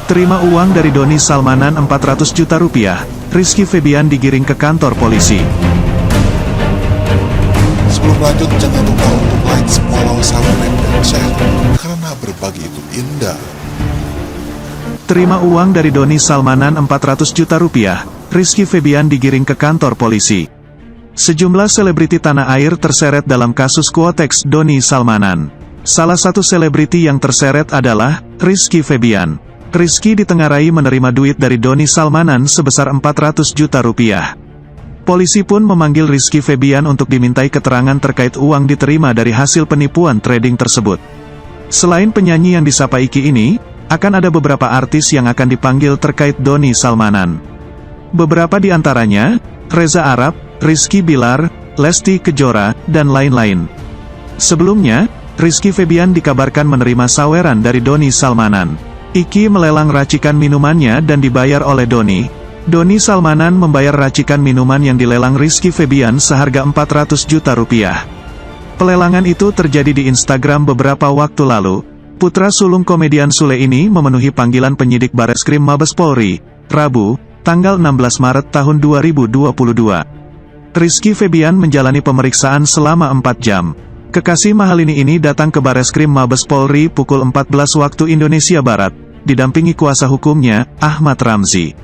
Terima uang dari Doni Salmanan 400 juta rupiah, Rizky Febian digiring ke kantor polisi. Sebelum lanjut, jangan lupa untuk like, follow, subscribe, dan share, karena berbagi itu indah. Terima uang dari Doni Salmanan 400 juta rupiah, Rizky Febian digiring ke kantor polisi. Sejumlah selebriti tanah air terseret dalam kasus Quotex Doni Salmanan. Salah satu selebriti yang terseret adalah Rizky Febian. Rizky ditengarai menerima duit dari Doni Salmanan sebesar 400 juta rupiah. Polisi pun memanggil Rizky Febian untuk dimintai keterangan terkait uang diterima dari hasil penipuan trading tersebut. Selain penyanyi yang disapa Iki ini, akan ada beberapa artis yang akan dipanggil terkait Doni Salmanan. Beberapa di antaranya, Reza Arab, Rizky Bilar, Lesti Kejora, dan lain-lain. Sebelumnya, Rizky Febian dikabarkan menerima saweran dari Doni Salmanan. Iki melelang racikan minumannya dan dibayar oleh Doni. Doni Salmanan membayar racikan minuman yang dilelang Rizky Febian seharga 400 juta rupiah. Pelelangan itu terjadi di Instagram beberapa waktu lalu. Putra sulung komedian Sule ini memenuhi panggilan penyidik Bareskrim Mabes Polri, Rabu, tanggal 16 Maret tahun 2022. Rizky Febian menjalani pemeriksaan selama 4 jam. Kekasih Mahalini ini datang ke Bareskrim Mabes Polri pukul 14 waktu Indonesia Barat, didampingi kuasa hukumnya, Ahmad Ramzi.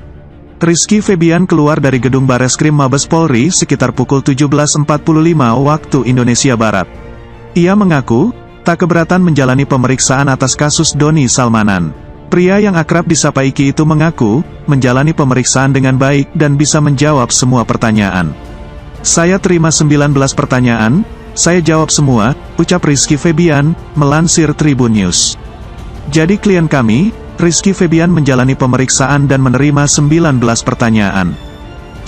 Rizky Febian keluar dari gedung Bareskrim Mabes Polri sekitar pukul 17.45 waktu Indonesia Barat. Ia mengaku, tak keberatan menjalani pemeriksaan atas kasus Doni Salmanan. Pria yang akrab disapa Iki itu mengaku, menjalani pemeriksaan dengan baik dan bisa menjawab semua pertanyaan. Saya terima 19 pertanyaan, saya jawab semua, ucap Rizky Febian, melansir Tribun News. Jadi klien kami, Rizky Febian menjalani pemeriksaan dan menerima 19 pertanyaan.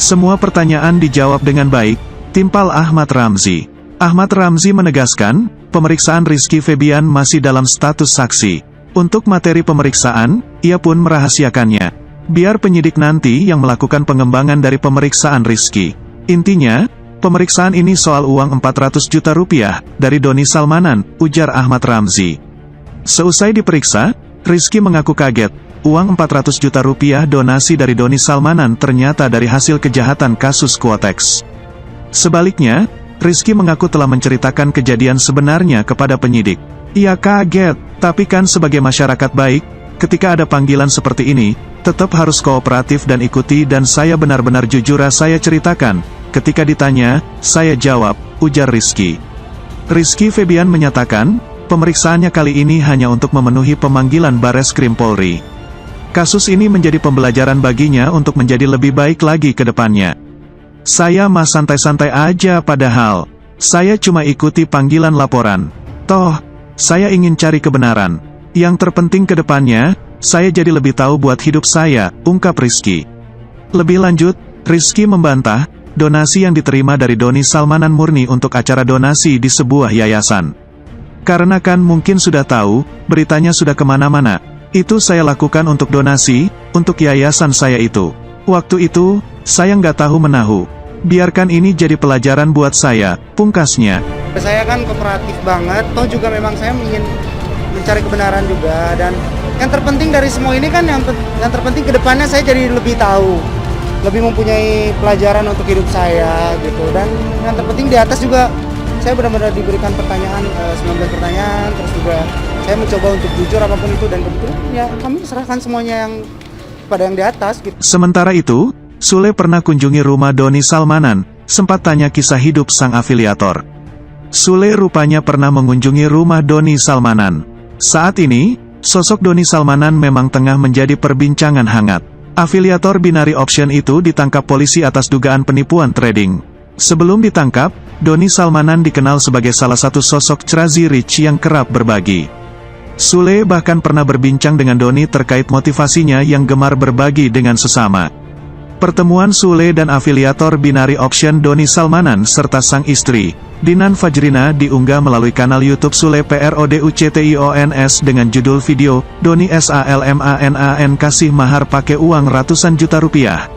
Semua pertanyaan dijawab dengan baik, timpal Ahmad Ramzi. Ahmad Ramzi menegaskan, pemeriksaan Rizky Febian masih dalam status saksi. Untuk materi pemeriksaan, ia pun merahasiakannya. Biar penyidik nanti yang melakukan pengembangan dari pemeriksaan Rizky. Intinya, pemeriksaan ini soal uang 400 juta rupiah dari Doni Salmanan, ujar Ahmad Ramzi. Seusai diperiksa, Rizky mengaku kaget, uang 400 juta rupiah donasi dari Doni Salmanan ternyata dari hasil kejahatan kasus Quotex. Sebaliknya, Rizky mengaku telah menceritakan kejadian sebenarnya kepada penyidik. Ia kaget, tapi kan sebagai masyarakat baik, ketika ada panggilan seperti ini, tetap harus kooperatif dan ikuti dan saya benar-benar jujur saya ceritakan. Ketika ditanya, saya jawab, ujar Rizky. Rizky Febian menyatakan, pemeriksaannya kali ini hanya untuk memenuhi pemanggilan Bareskrim Polri. Kasus ini menjadi pembelajaran baginya untuk menjadi lebih baik lagi ke depannya. Saya mah santai-santai aja padahal. Saya cuma ikuti panggilan laporan. Toh, saya ingin cari kebenaran. Yang terpenting ke depannya, saya jadi lebih tahu buat hidup saya, ungkap Rizky. Lebih lanjut, Rizky membantah, donasi yang diterima dari Doni Salmanan murni untuk acara donasi di sebuah yayasan. Karena kan mungkin sudah tahu, beritanya sudah kemana-mana. Itu saya lakukan untuk donasi, untuk yayasan saya itu. Waktu itu, saya nggak tahu menahu. Biarkan ini jadi pelajaran buat saya, pungkasnya. Saya kan kooperatif banget, toh juga memang saya ingin mencari kebenaran juga. Dan yang terpenting dari semua ini kan yang terpenting ke depannya saya jadi lebih tahu. Lebih mempunyai pelajaran untuk hidup saya gitu. Dan yang terpenting di atas juga saya benar-benar diberikan pertanyaan, 19 pertanyaan, terus juga saya mencoba untuk jujur apapun itu dan kebetulan ya kami serahkan semuanya yang pada yang di atas gitu. Sementara itu, Sule pernah kunjungi rumah Doni Salmanan, sempat tanya kisah hidup sang afiliator. Sule rupanya pernah mengunjungi rumah Doni Salmanan. Saat ini, sosok Doni Salmanan memang tengah menjadi perbincangan hangat. Afiliator binary option itu ditangkap polisi atas dugaan penipuan trading. Sebelum ditangkap, Doni Salmanan dikenal sebagai salah satu sosok crazy rich yang kerap berbagi. Sule bahkan pernah berbincang dengan Doni terkait motivasinya yang gemar berbagi dengan sesama. Pertemuan Sule dan afiliator binary option Doni Salmanan serta sang istri, Dinan Fajrina diunggah melalui kanal YouTube Sule Production dengan judul video, Doni Salmanan kasih mahar pakai uang ratusan juta rupiah.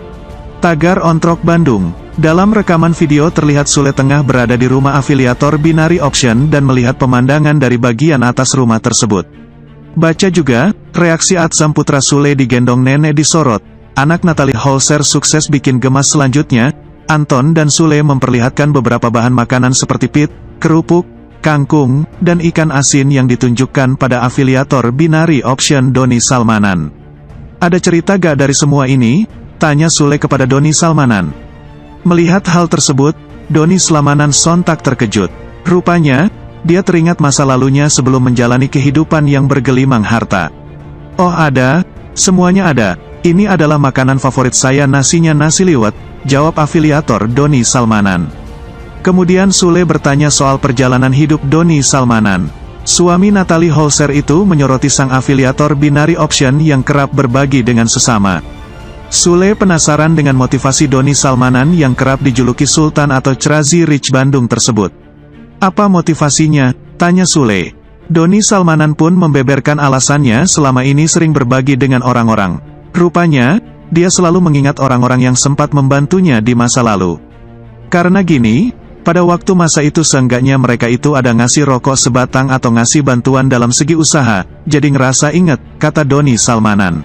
Tagar Ontrok Bandung. Dalam rekaman video terlihat Sule tengah berada di rumah afiliator binary option dan melihat pemandangan dari bagian atas rumah tersebut. Baca juga, Reaksi Atsam putra Sule digendong nenek disorot. Anak Natalie Holzer sukses bikin gemas selanjutnya. Anton dan Sule memperlihatkan beberapa bahan makanan seperti pit, kerupuk, kangkung, dan ikan asin yang ditunjukkan pada afiliator Binary Option Doni Salmanan. Ada cerita gak dari semua ini? Tanya Sule kepada Doni Salmanan. Melihat hal tersebut, Doni Salmanan sontak terkejut. Rupanya, dia teringat masa lalunya sebelum menjalani kehidupan yang bergelimang harta. Oh ada, semuanya ada. Ini adalah makanan favorit saya, nasinya nasi liwet, jawab afiliator Doni Salmanan. Kemudian Sule bertanya soal perjalanan hidup Doni Salmanan. Suami Natalie Holzer itu menyoroti sang afiliator Binary Option yang kerap berbagi dengan sesama. Sule penasaran dengan motivasi Doni Salmanan yang kerap dijuluki Sultan atau Crazy Rich Bandung tersebut. Apa motivasinya? Tanya Sule. Doni Salmanan pun membeberkan alasannya selama ini sering berbagi dengan orang-orang. Rupanya, dia selalu mengingat orang-orang yang sempat membantunya di masa lalu. Karena gini, pada waktu masa itu seenggaknya mereka itu ada ngasih rokok sebatang atau ngasih bantuan dalam segi usaha, jadi ngerasa inget, kata Doni Salmanan.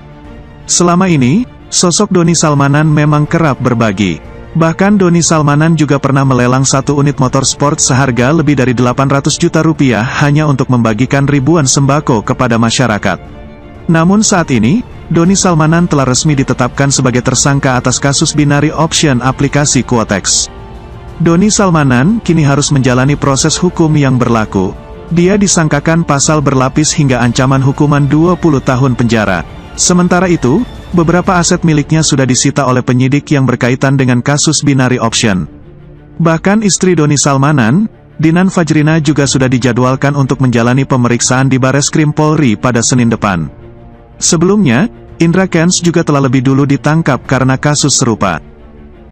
Selama ini, sosok Doni Salmanan memang kerap berbagi. Bahkan Doni Salmanan juga pernah melelang satu unit motor sport seharga lebih dari 800 juta rupiah hanya untuk membagikan ribuan sembako kepada masyarakat. Namun saat ini, Doni Salmanan telah resmi ditetapkan sebagai tersangka atas kasus Binary Option aplikasi Quotex. Doni Salmanan kini harus menjalani proses hukum yang berlaku. Dia disangkakan pasal berlapis hingga ancaman hukuman 20 tahun penjara. Sementara itu, beberapa aset miliknya sudah disita oleh penyidik yang berkaitan dengan kasus Binary Option. Bahkan istri Doni Salmanan, Dinan Fajrina juga sudah dijadwalkan untuk menjalani pemeriksaan di Bareskrim Polri pada Senin depan. Sebelumnya, Indra Kents juga telah lebih dulu ditangkap karena kasus serupa.